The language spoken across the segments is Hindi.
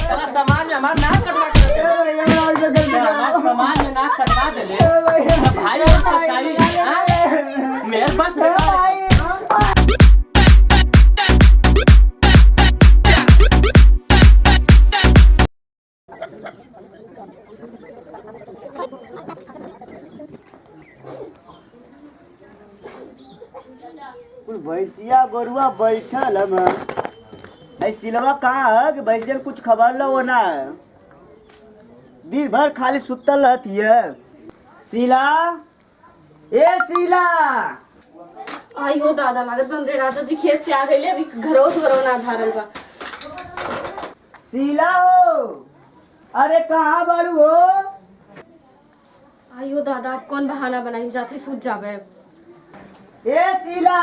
साला सामान में हमारा नाक कटवा के हमारा सामान में नाक कटवा दे ले भाई और सारी मेरे पास भैंसिया गोरुआ बैठल हम सिलवा कहाँ है कि भैंसिया कुछ खबर लो ना दिन भर खाली सुतल रहती है। शीला ए शीला आई हो दादा लागत बंदरे राजा जी खेत से आ गए अभी घरो ना धारल बा। शीला हो अरे कहाँ बाड़ू हो? आई हो दादा आप कौन बहाना बनाई जाते सूझ जावे। ए शीला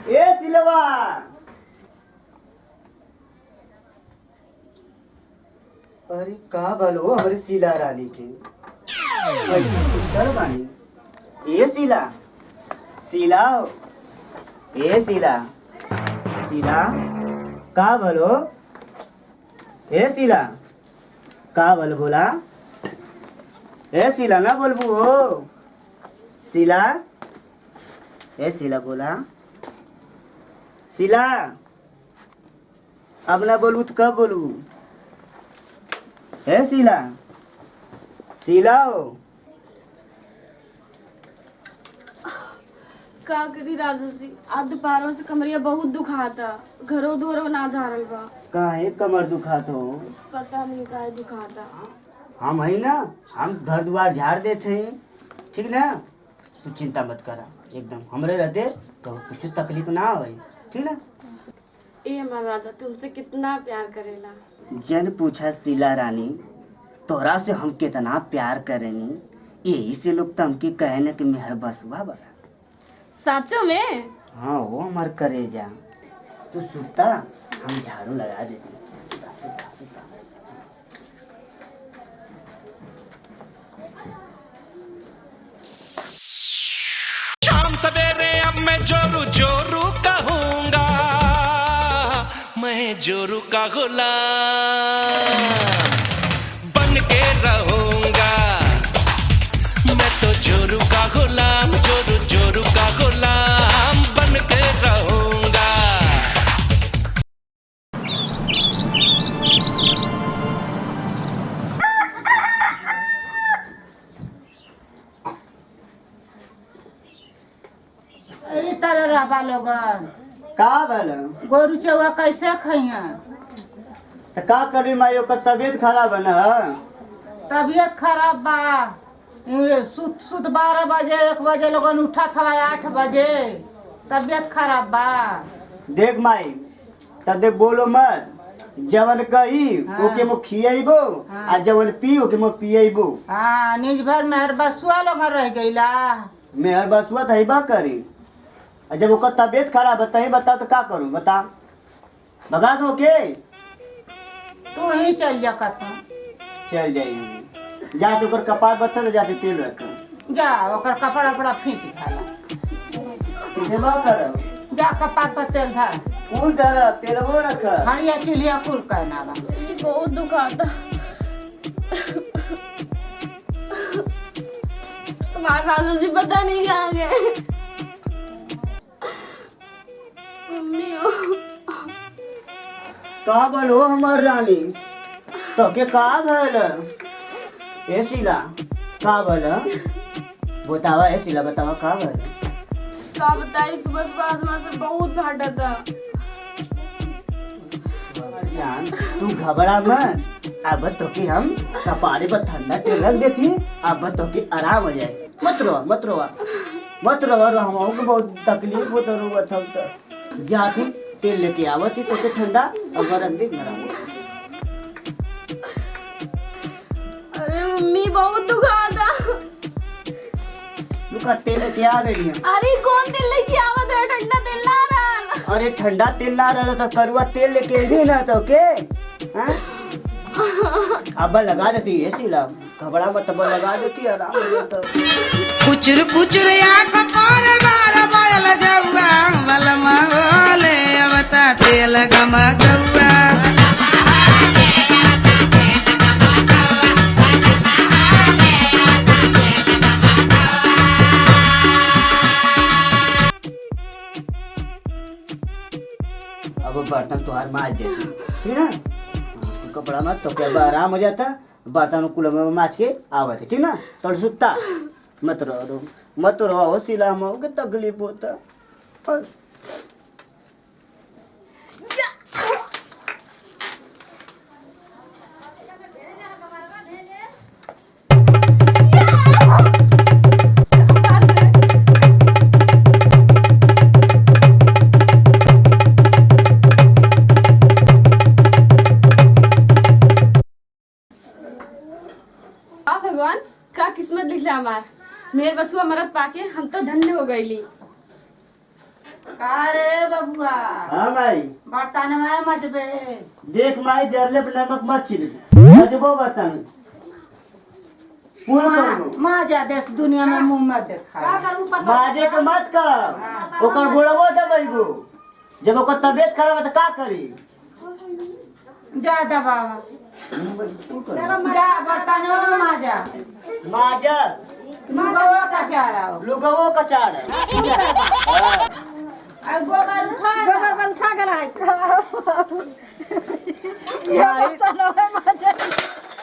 ए शीलवा अरे का बोलो हमारे शीला रानी के बानी। ए शीला शीला ए शीला शीला का बोलो ए शीला का बोलो बोला ए शीला ना बोलबू हो शीला ए शीला बोला शीला अब ना बोलू तो कब बोलू? ए शीला शीला हो का करी राजा जी आज दोपहर से कमरिया बहुत दुखाता घरो धोरो ना झारल बा। काहे कमर दुखात हो? पता नहीं काहे दुखाता। हम है ना हम घर द्वार झाड़ देते हैं ठीक ना तू चिंता मत करा एकदम हमरे रहते तो कुछ तकलीफ ना हो ठीक ना। ए हमारा राजा तुमसे कितना प्यार करेला। जन पूछा शीला रानी तोहरा से हम कितना प्यार करेनी यही से लोग तो हमके कहे न कि मेहर बसवा बड़ा। सचो में? हाँ वो हमार करे जा तू सुता हम झाड़ू लगा देते। शाम सवेरे अब मैं जोरू जोरू कहूंगा मैं जोरू का गुलाम बन के रहूंगा मैं तो जोरू का गुलाम जोरू जोरू का गुलाम बन के रहूंगा। अरे तारा रबा लोगन का बोल गोरू चौवा कैसे खइया? तो का करी मायो का तबीयत खराब है ना। तबीयत खराब बा ये सुत 12 बजे 1 बजे लोगन उठा था 8 बजे तबीयत खराब बा। देख माई तदे बोलो मत जवन कही हाँ। ओके मो खियाइबो हाँ। आ जवन पी ओके मो पियाइबो। हाँ निज भर मेहर बसुआ लोगन रह गईला। मेहर बसुआ तो हिबा करी और जब ओकर तबीयत खराब है तही बता तो का करूं बता भगा दो के तू ही चल जा कतू चल जाइए जा तो ओकर कपार बत्तर जाके तेल रख जा ओकर कपड़ा उपड़ा फींच धाला सेवा कर जा कपार पर तेल धार फूल धर तेलवो रख हड़िया चूल्हिया कुल कहना बा। ये बहुत दुखाता हमारे राजा जी पता नहीं कहाँ गए। मम्मी हो का बोलो हमर रानी तो के का भल ए शीला का बोल बतावा ए शीला बतावा का भल का बताई सुबह सुबह आज हमारे से बहुत भाटा था। जान तू घबरा मत अब तो कि हम कपारे पर ठंडा तेल रख देती अब तो कि आराम हो जाए मत रो हम बहुत तकलीफ होता रो था जाती तेल लेके आवती तो ठंडा अब रख दे गरम। अरे मम्मी बहुत दुखाता। लुका तेल लेके आ गई है। अरे कौन तेल लेके आवत है? ठंडा तेल ना रहा। अरे ठंडा तेल ना रहा तो करुआ तेल लेके आई ना तो के हाँ? अब लगा देती है शीला घबरा मत अब लगा देती आराम हो जाता। कुचर कुचर आँख कर बार बार अब वो बर्तन तुहार माज देती, ठीक ना? हाँ, कपड़ा मत तो क्या आराम हो जाता, बर्तन कुल में माज के आवत, ठीक ना? तो सुता मत रहो हो सिला में के तकलीफ होता। भगवान का किस्मत लिखला हमार, मेरे बसुआ मरद पाके हम तो धन्य हो गईली। का रे बबुआ हाँ माई बर्तन में मजबे देख माई जरले पे नमक मत छिड़क, मजबो बर्तन पूरा करो। माँ जा देश दुनिया में मुंह मत देखा। माजे के मत कर, ओकर गोड़बो दबाइबो, जब ओकर तबीयत खराब है तो का करी? जा दबावा जा बर्तन में माजा माजा लुगवा का चारा हो। लुगवो का चार है। अब गोबर उठा कर आए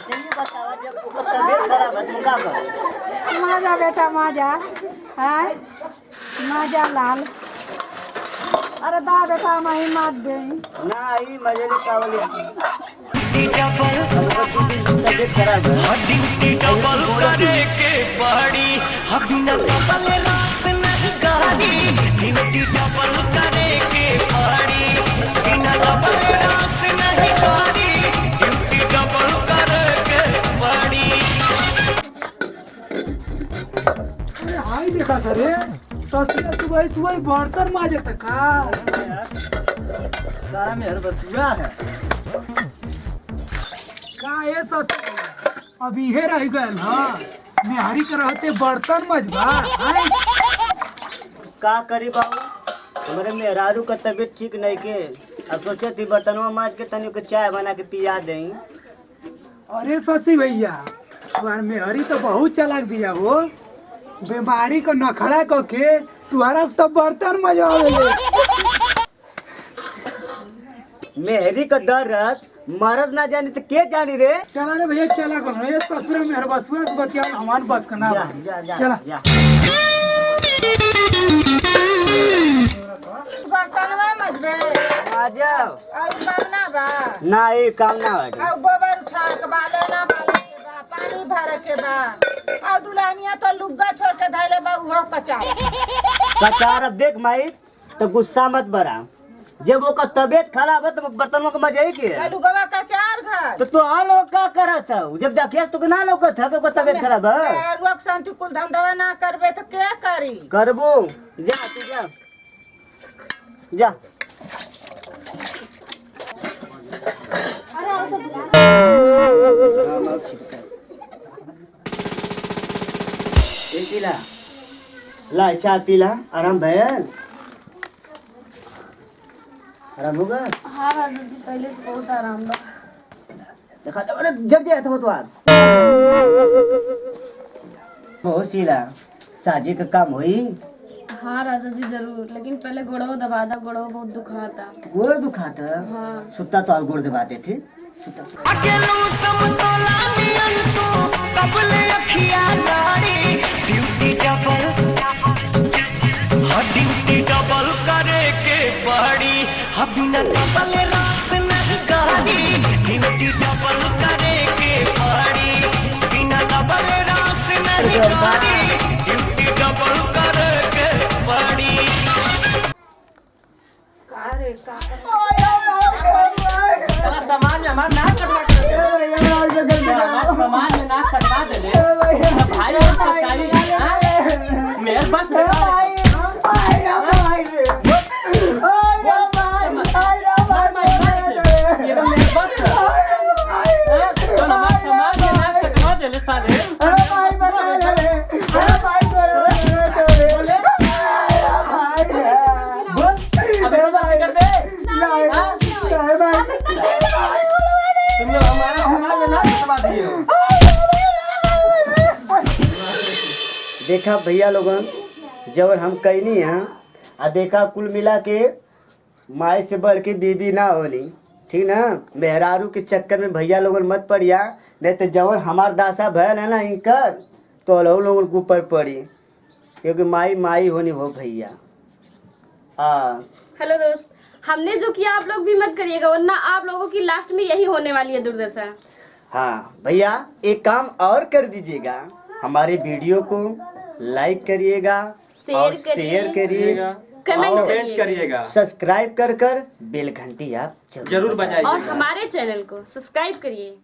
यही बतावा जब ओकर तबीयत खराब है तो का करे? माजा बेटा माजा है माजा लाल। अरे दा बेटा मैं मार दे ना ई मजे ले कावली तबीयत खराब है डबल करे के पड़ी अभी न डबल रात नहीं गाड़ी ड्यूटी डबल करे के पड़ी बिना डबल रात नहीं गाड़ी ड्यूटी डबल करे के पड़ी। हाई देखा था रे ससुर सुबह सुबह बर्तन माजे तक का सारा मेहर बसुआ है का ये ससुर अभी हे रह गए हाँ मेहरी के रहते बर्तन मजबा हाय का करी बाबू, हमारे मेहरारू का तबीयत ठीक नहीं के, अब सोचे थी बर्तनवा माज के तनियो के चाय बना के पिया दें। अरे सची भैया तुम्हार मेहरी तो बहुत चालाक बिया हो, बीमारी को नखड़ा को के तुम्हारा तो बर्तन मजवावे। मेहरी का दर्द मरद ना जानी तो के जानी रे? चला रे भैया चला करो ये ससुर मेहर बसुआ से बतिया हमार बस का ना जा जा जा चला जा। बर्तन में मजबे आ जाओ। अब करना बा ना ये काम ना है। अब गोबर उठा के बा लेना बाले के बा पानी भरे के बा अब दुल्हनिया तो लुग्गा छोड़ के धैले बा उहो कचार। कचार अब देख माई तो गुस्सा मत बरा, जब वो का तबीयत खराब है तो बर्तनों का मजा ही के लुगवा कचार घर तो तू आ लोग का करा था जब जाके तो ना लोग था कि तबीयत खराब है रोग शांति कुल धंधा ना करबे तो क्या करी? करबो जा तू जा जा। इसीला ला चाय पीला आराम भैल आराम होगा। हाँ राजा जी पहले से बहुत आराम बा। देखा तो अरे जब जाए तो तुम्हार हो सीला साजी का काम होई। हाँ राजा जी जरूर, लेकिन पहले गोड़ो दबा दा, गोड़ो बहुत दुखाता। गोड़ दुखाता? हाँ सुत्ता तो आप गोड़ दबाते थे। सुत्ता सुत्ता अकेलो समतोला मिलन तो कबले अखिया लाड़ी ड्यूटी डबल ड्यूटी डबल करे के पड़ी अभी न डबल रात नहीं गाड़ी ड्यूटी डबल करे के पड़ी बिना डबल रात नहीं गाड़ी ड्यूटी डबल करे के पड़ी। अरे का साला सामान में हमार नाक कटवा के हमार सामान में नाक कटवा देले भाई और कसाई मेरे बस ये तो मेरे बस तो हमार सामान में नाक कटवा देले साले। बोल अबे बात कर दे तुम लोग हमारा सामान में नाक कटवा दिए हो। देखा भैया लोगन जब हम कहनी है आ देखा कुल मिला के माई से बढ़ के बीबी ना होनी, ठीक ना। मेहरारू के चक्कर में भैया लोगन मत पड़िया, नहीं तो जवन हमार दासा भयल है ना इनकर तो अलहू लोगन के ऊपर पड़ी, क्योंकि माई माई होनी हो भैया। हेलो दोस्त, हमने जो किया आप लोग भी मत करिएगा, वरना आप लोगों की लास्ट में यही होने वाली है दुर्दशा। हाँ भैया, एक काम और कर दीजिएगा, हमारे वीडियो को लाइक करिएगा, शेयर करिएगा, कमेंट करिएगा, सब्सक्राइब कर बेल घंटी आप जरूर बजाइए और हमारे चैनल को सब्सक्राइब करिए।